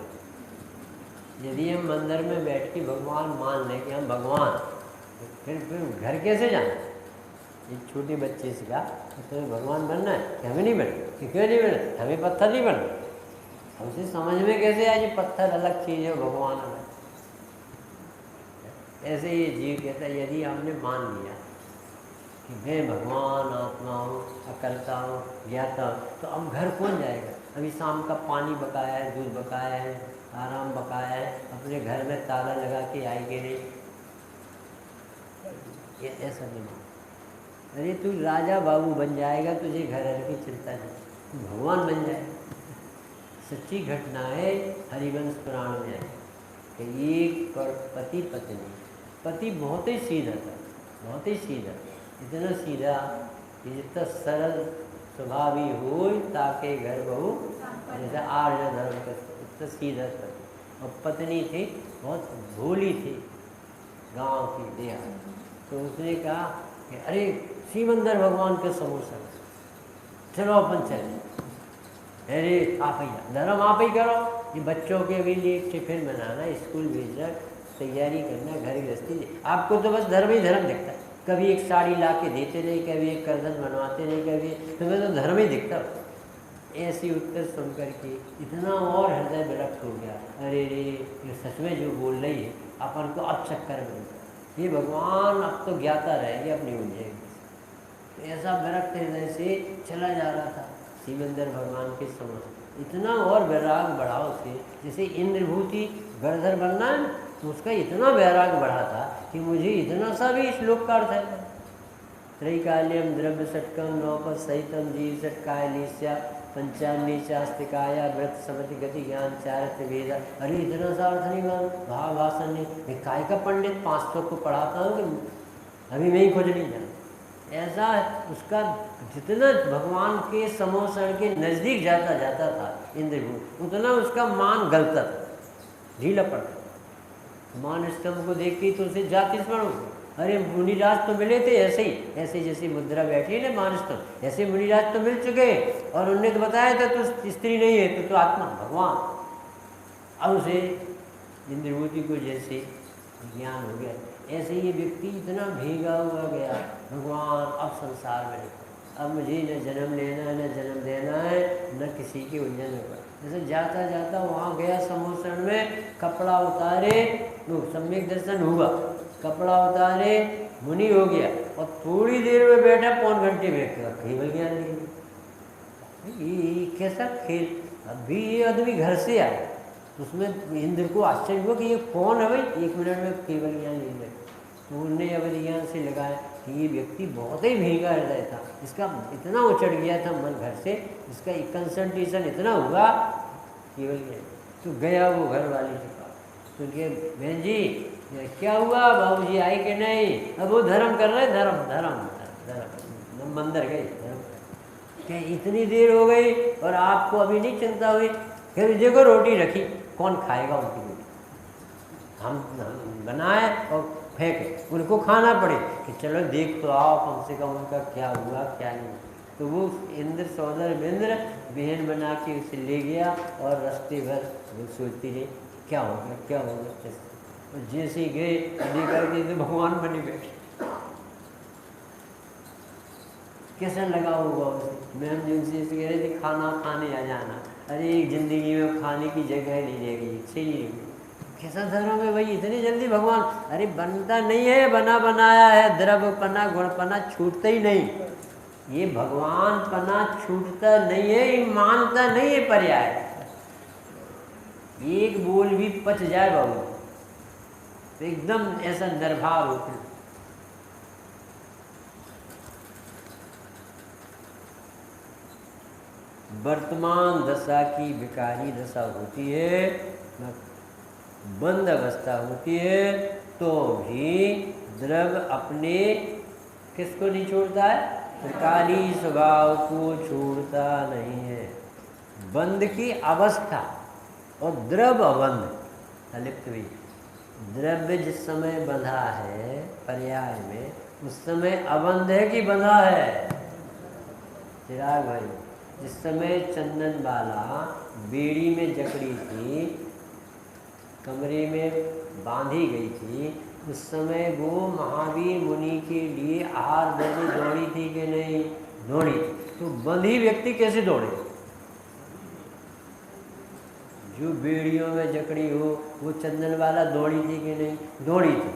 यदि हम मंदिर में बैठ के भगवान मान लें कि हम भगवान, तो फिर घर कैसे जाना? एक छोटे बच्चे से कहा तो भगवान बनना है कि हमें नहीं बनना, कि क्यों नहीं बनना? हमें पत्थर नहीं बनना। हमसे समझ में कैसे आए कि पत्थर अलग चीज़ है, भगवान अलग। ऐसे ये जीव कहता है यदि हमने मान लिया कि मैं भगवान आत्मा हूँ, अकर्ता हूँ, ज्ञाता हूँ, तो अब घर कौन जाएगा? अभी शाम का पानी बकाया है, दूध बकाया है, आराम बकाया है, अपने घर में ताला लगा के आएंगे नहीं, ये ऐसा नहीं। अरे तू राजा बाबू बन जाएगा, तुझे घर की चिंता नहीं, तू भगवान बन जाएगा। सच्ची घटना है, हरिवंश पुराण में है कि एक पति पत्नी, पति बहुत ही सीधा था, बहुत ही सीधा, इतना सीधा कि जितना सरल स्वभावी हो ताकि घर बहू जैसे आर्य धर्म का, इतना सीधा था। और पत्नी थी बहुत भोली थी, गांव की देहात। तो उसने कहा कि अरे सिमंदर भगवान के समोसा, चलो अपन चले। अरे आप ही धर्म आप ही करो, ये बच्चों के भी लिए टिफिन बनाना, स्कूल भेजना, तैयारी करना, घर गृहस्थी, आपको तो बस धर्म ही धर्म दिखता है। कभी एक साड़ी ला के देते नहीं, कभी एक कर्दन बनवाते नहीं, कभी तुम्हें तो धर्म ही दिखता। ऐसी उत्तर सुनकर के इतना और हृदय विरक्त हो गया। अरे रे ये सच में जो बोल रही है, अपन को अब चक्कर में ये भगवान अब तो ज्ञाता रहेगी, अपनी उलझेगी। तो ऐसा विरक्त हृदय से चला जा रहा था सिमंदर भगवान के समझ। इतना और वैराग बढ़ाव से, जैसे इंद्रभूति गणधर बनना है, तो उसका इतना वैराग्य बढ़ा था कि मुझे इतना सा भी श्लोक का अर्थ है। त्रैकाल्यम द्रव्य षटकम नौपद सहितम जीव षटकायलीस्या पंचान्नी चास्तिकाया व्रत समति गति ज्ञान चारित्र वेद। अरे इतना सा अर्थ नहीं मालूम, भाव भाषण नहीं, मैं काय का पंडित 500 को पढ़ाता हूँ कि अभी मैं ही खोज नहीं जाना। ऐसा उसका जितना भगवान के समोषण के नज़दीक जाता जाता था इंद्रभूत, उतना उसका मान गलता था, ढीला पड़ता। मान स्तंभ को देख के तो उसे जाति स्मरण हो। अरे मुनिराज तो मिले थे ऐसे ही, ऐसे जैसे मुद्रा बैठी है ना मान स्तंभ, ऐसे मुनिराज तो मिल चुके और उन्होंने तो बताया था तो स्त्री नहीं है तो आत्मा भगवान। अब उसे इंद्रभूति को जैसे ज्ञान हो गया, ऐसे ये व्यक्ति इतना भीगा हुआ गया, भगवान अब संसार में नहीं, अब मुझे न जन्म लेना है न जन्म देना है, न किसी के उलझन होगा। जैसे जाता जाता वहाँ गया समोषण में, कपड़ा उतारे तो सम्यक दर्शन हुआ, कपड़ा उतारे मुनि हो गया और थोड़ी देर में बैठा, पौन घंटे में केवल ज्ञान ले लिया। ये कैसा खेल। अभी ये आदमी घर से आया तो उसमें इंद्र को आश्चर्य हुआ कि ये कौन है भाई, 1 मिनट में केवल ज्ञान ले लिया। तो उन्होंने अवधि ज्ञान से लगाया कि ये व्यक्ति बहुत ही भीगा हृदय था, इसका इतना उचड़ गया था मन घर से, इसका कंसंट्रेशन इतना हुआ केवल ज्ञान। तो गया वो घर वाले के पास, तो उनके बहन जी क्या हुआ, बाबूजी आए कि नहीं। अब वो धर्म कर रहे, धर्म धर्म धर्म मंदिर गए धर्म। क्या इतनी देर हो गई और आपको अभी नहीं चिंता हुई। फिर देखो रोटी रखी, कौन खाएगा उनकी रोटी, हम बनाए और फेंके, उनको खाना पड़े कि चलो देख तो आओ कम से कम उनका क्या हुआ क्या नहीं। तो वो इंद्र सौदर इंद्र बहन बना के उसे ले गया और रास्ते भर वो सोचती रही क्या हो गया क्या हो गया। और जैसे ही गए देखा कि तो भगवान बने बैठे। कैसा लगा होगा उसे। मैम जिनसे कह रहे थे खाना खाने आ जाना, अरे एक जिंदगी में खाने की जगह नहीं रहेगी, इच्छा ही नहीं रहेगी। कैसा धर्म है भाई, इतनी जल्दी भगवान। अरे बनता नहीं है, बना बनाया है, द्रव्य पना गुण पना छूटता ही नहीं। ये भगवान पना छूटता नहीं है, ये मानता नहीं है पर्याय। एक बोल भी पच जाए बाबू तो एकदम ऐसा निर्भर होते। वर्तमान दशा की विकारी दशा होती है, बंद अवस्था होती है, तो भी द्रव्य अपने किसको नहीं छोड़ता है, त्रिकाली स्वभाव को छोड़ता नहीं है। बंद की अवस्था और द्रव्य अबंध अलिप्त भी। द्रव्य जिस समय बंधा है पर्याय में, उस समय अबंध है कि बंधा है। चिराग भाई, जिस समय चंदन बाला बेड़ी में जकड़ी थी, कमरे में बांधी गई थी, उस समय वो महावीर मुनि के लिए आहार देने दौड़ी थी कि नहीं दौड़ी। तो बंधी व्यक्ति कैसे दौड़े। जो बेड़ियों में जकड़ी हो, वो चंदन वाला दौड़ी थी कि नहीं दौड़ी थी,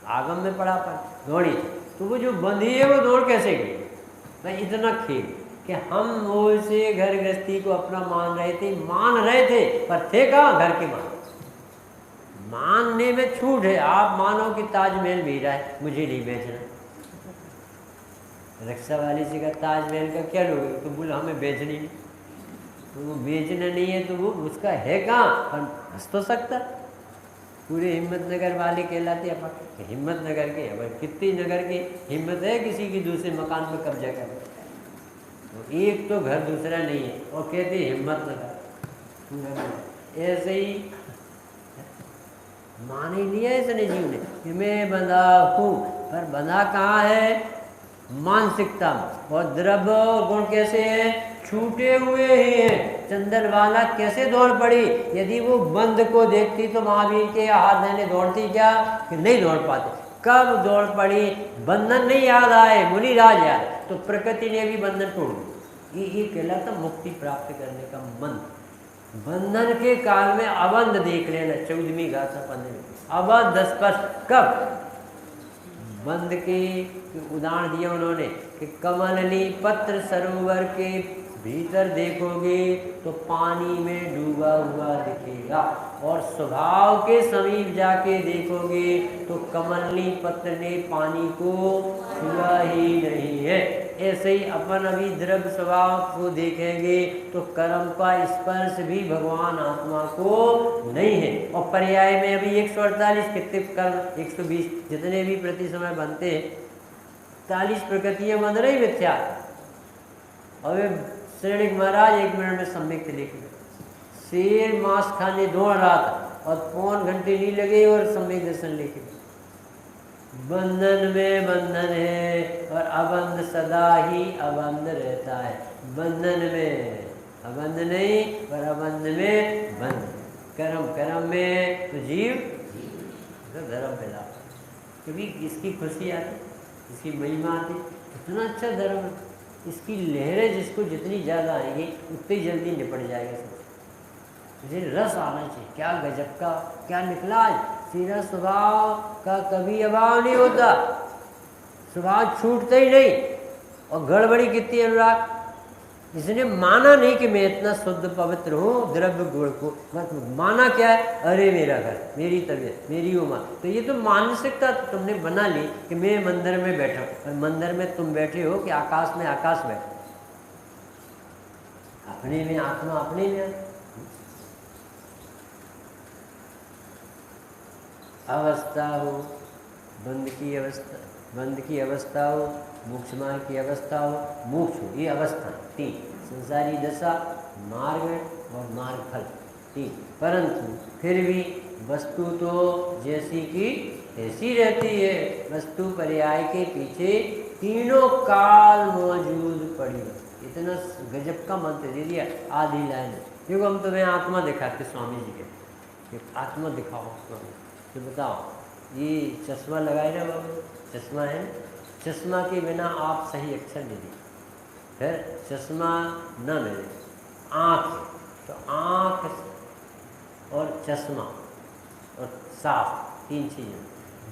आगम में पड़ा पर दौड़ी थी। तो वो जो बंधी है वो दौड़ कैसे गई। मैं इतना खेल कि हम वो से घर गृहस्थी को अपना मान रहे थे पर थे कहाँ घर के मानने में छूट है। आप मानो कि ताजमहल भेजा है, मुझे नहीं बेचना। रक्षा वाली से का ताजमहल का क्या लोगे, तो बोला हमें बेचनी नहीं। तो वो बेचना नहीं है तो वो उसका है कहाँ, हंस तो सकता। पूरे हिम्मतनगर वाले कहलाते अपन, हिम्मतनगर के अब कितनी नगर की हिम्मत है किसी की दूसरे मकान पर कब्जा कर। तो एक तो घर दूसरा नहीं है और कहते हिम्मतनगर। ऐसे ही मान ही लिया इसने जीव ने कि मैं बंधा हूँ, पर बंधा कहाँ है, मानसिकता में। और द्रव्य गुण कैसे है, छूटे हुए ही हैं। चंदन वाला कैसे दौड़ पड़ी। यदि वो बंद को देखती तो महावीर के हाथ देने दौड़ती क्या, कि नहीं दौड़ पाते। कब दौड़ पड़ी, बंधन नहीं याद आए, मुनिराज याद, तो प्रकृति ने भी बंधन तोड़ दी। ये कहलाता मुक्ति प्राप्त करने का मंत्र। बंधन के काल में अबंध देख लेना, 14वीं गाथा 15 अबंध स्पर्श। कब बंद के उदाहरण दिया उन्होंने कि कमलनी पत्र सरोवर के भीतर देखोगे तो पानी में डूबा हुआ दिखेगा। दिखेगा। और स्वभाव के समीप जाके देखोगे तो कमलनी पत्र ने पानी को छुआ ही नहीं है। ऐसे ही अपन अभी द्रव्य स्वभाव को देखेंगे तो कर्म का स्पर्श भी भगवान आत्मा को नहीं है। और पर्याय में अभी 148 कितने कर्म 120 जितने भी प्रति समय बनते हैं 40 प्रकृतियां बन रही मिथ्या। और श्रेणिक महाराज 1 मिनट में सम्यक लिख ले। शेर मांस खाने दौड़ रहा था और 4 घंटे नहीं लगे और सम्यक दर्शन लेके बंधन में बंधन है और अबंध सदा ही अबंध रहता है। बंधन में अबंध नहीं पर अबंध में बंध। कर्म में तो जीव तो धर्म पैदा क्योंकि इसकी खुशी आती इसकी महिमा आती। इतना अच्छा धर्म है इसकी लहरें जिसको जितनी ज़्यादा आएंगी उतनी जल्दी निपट जाएगा सब। मुझे रस आना चाहिए। क्या गजब का क्या निकला आज। सीधा स्वभाव का कभी अभाव नहीं होता। स्वभाव छूटता ही नहीं। और गड़बड़ी कितनी अनुराग। इसने माना नहीं कि मैं इतना शुद्ध पवित्र हूँ द्रव्य गुण को माना क्या है। अरे मेरा घर मेरी तबीयत मेरी उम्र तो ये तो मानसिकता तुमने बना ली कि मैं मंदिर में बैठा और मंदिर में तुम बैठे हो कि आकाश में आकाश बैठे। अपने में आत्मा अपने में अवस्था हो बंद की अवस्था हो मोक्ष मार्ग की अवस्था हो मोक्ष हो ये अवस्था 3 संसारी दशा मार्ग और मार्ग फल 3। परंतु फिर भी वस्तु तो जैसी की ऐसी रहती है। वस्तु पर्याय के पीछे तीनों काल मौजूद पड़ी। इतना गजब का मंत्र दे दिया आधी लाइन। देखो हम तुम्हें आत्मा दिखाते स्वामी जी के आत्मा दिखाओ स्वामी तो बताओ ये चश्मा लगाए ना बाबू चश्मा है। चश्मा के बिना आप सही अक्षर नहीं देख। फिर चश्मा न मिले आँख तो आँख और चश्मा और साफ 3 चीज़ें।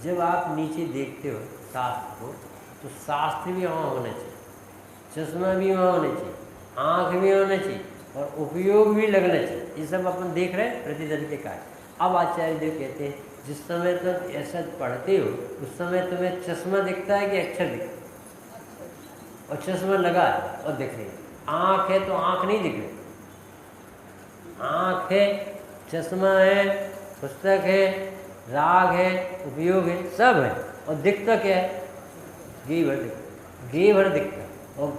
जब आप नीचे देखते हो शास्त्र को तो शास्त्र भी वहाँ होना चाहिए चश्मा भी वहाँ होना चाहिए आँख भी होना चाहिए और उपयोग भी लगना चाहिए। ये सब अपन देख रहे हैं प्रतिदिन के कार्य। अब आचार्य देव कहते हैं जिस समय तुम ऐसा पढ़ते हो उस समय तुम्हें चश्मा दिखता है कि अक्षर दिखता है। और चश्मा लगा है और दिख रही आँख है तो आँख नहीं दिख रही। आँख है चश्मा है पुस्तक है राग है उपयोग है सब है और दिखता क्या है गे भर दिखता। और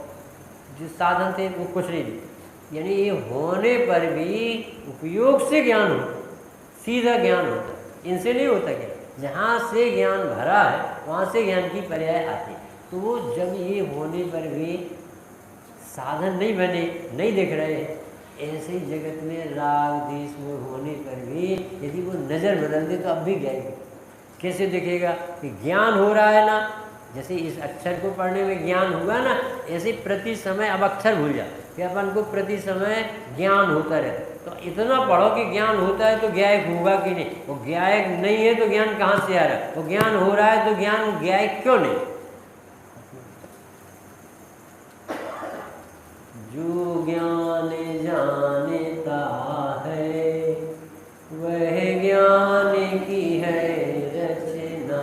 जो साधन थे वो कुछ नहीं दिखता। यानी ये होने पर भी उपयोग से ज्ञान होता सीधा ज्ञान होता इनसे नहीं होता। क्या जहाँ से ज्ञान भरा है वहाँ से ज्ञान की पर्याय आती। तो वो जब ये होने पर भी साधन नहीं बने नहीं दिख रहे ऐसे ही जगत में राग देश में होने पर भी यदि वो नज़र बदल दे तो अब भी जाएगी। कैसे दिखेगा कि ज्ञान हो रहा है ना। जैसे इस अक्षर को पढ़ने में ज्ञान हुआ ना ऐसे प्रति समय अब अक्षर भूल जा कि अपन को प्रति समय ज्ञान होता रहता। तो इतना पढ़ो कि ज्ञान होता है तो ज्ञायक होगा कि नहीं। वो ज्ञायक नहीं है तो ज्ञान कहाँ से आ रहा है। वो ज्ञान हो रहा है तो ज्ञान ज्ञायक क्यों नहीं। जो ज्ञान जानता है वह ज्ञान की है रचना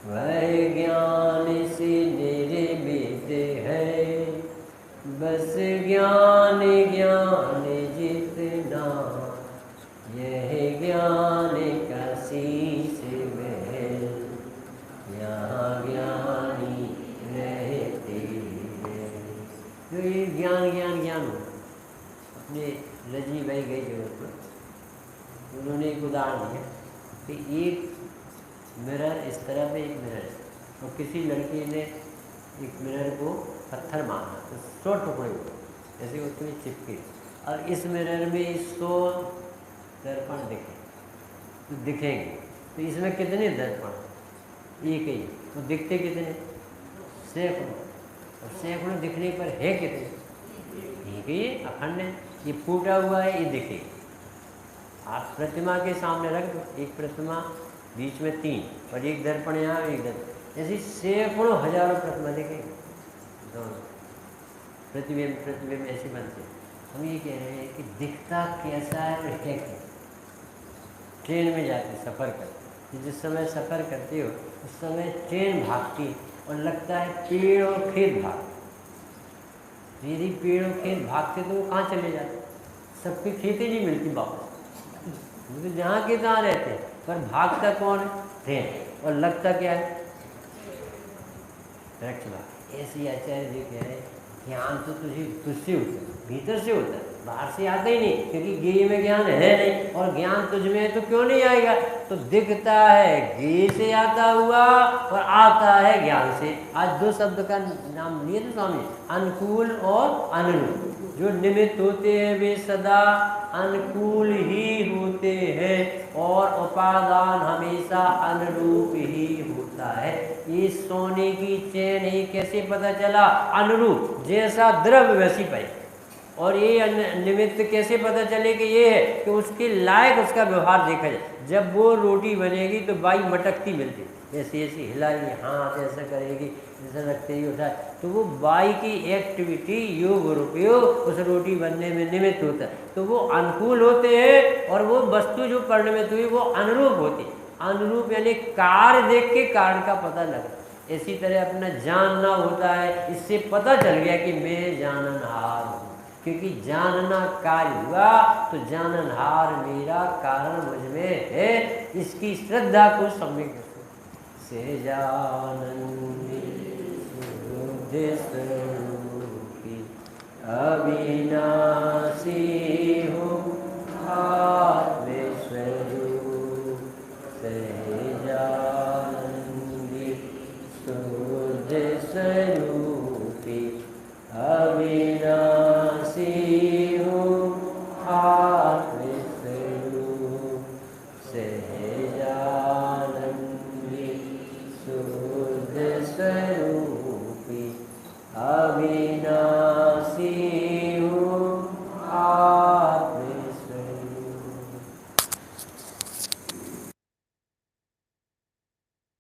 वह ज्ञान से निर्मित है। बस ज्ञान ज्ञान जितना यह ज्ञान का शीश महल यहाँ ज्ञानी रहते हैं। जो ये ज्ञान ज्ञान ज्ञान हो अपने रजी भाई गई जगह पर उन्होंने एक उदाहरण दिया कि एक मिरर इस तरह पे एक मिरर है और किसी लड़की ने एक मिरर को पत्थर मारा तो 100 टुकड़े हुए ऐसे उसमें चिपके। और इस मिरर में 100 दर्पण दिखेंगे तो इसमें कितने दर्पण एक ही तो दिखते कितने सैकड़ों। और सैकड़ों दिखने पर है कितने एक ही अखंड है। ये फूटा हुआ है ये दिखेगा। आप प्रतिमा के सामने रख दो एक प्रतिमा बीच में 3 और एक दर्पण यहाँ एक दर्पण ऐसी सैकड़ों हजारों प्रतिमा दिखेंगे दोनों प्रतिबिंब ऐसे बनते हैं। हम ये कह रहे हैं कि दिखता कैसा है और है क्या। ट्रेन में जाते सफ़र करते, जिस समय सफ़र करते हो उस समय ट्रेन भागती और लगता है पेड़ और खेत भागते। यदि पेड़ और खेत भागते तो वो कहाँ चले जाते, सबके खेती नहीं मिलती वापस, तो जहाँ के तहाँ रहते हैं। पर भागता कौन है, ट्रेन, और लगता क्या है, वृक्ष भाग। ऐसे आचार्य जी कह रहे हैं ज्ञान तो तुझसे होता है, भीतर से होता है, बाहर से आता ही नहीं, क्योंकि गेय में ज्ञान है नहीं, और ज्ञान तुझ में है तो क्यों नहीं आएगा। तो दिखता है गेय से आता हुआ और आता है ज्ञान से। आज दो शब्द का नाम लिए थे स्वामी, अनुकूल और अनुरूप। जो निमित्त होते हैं वे सदा अनुकूल ही होते हैं और उपादान हमेशा अनुरूप ही होता है। ये सोने की चेन ही कैसे पता चला, अनुरूप, जैसा द्रव्य वैसी पाई। और ये निमित्त कैसे पता चले कि ये है, कि उसके लायक उसका व्यवहार देखा जाए। जब वो रोटी बनेगी तो बाई मटकती मिलती, ऐसे ऐसे हिलाएगी, हाथ ऐसा करेगी, ऐसा रखते ही उठा, तो वो बाई की एक्टिविटी योग और उपयोग उस रोटी बनने में निमित्त होता है। तो वो अनुकूल होते हैं और वो वस्तु जो परिणमित हुई वो अनुरूप होती। अनुरूप यानी कार्य देख के कारण का पता लगा। इसी तरह अपना जानना होता है, इससे पता चल गया कि मैं जाननहार हूँ, क्योंकि जानना कार्य हुआ तो जाननहार मेरा कारण मुझ में है। इसकी श्रद्धा को सम्यक से जानन्ति शुद्ध स्वरूपी अविनाशी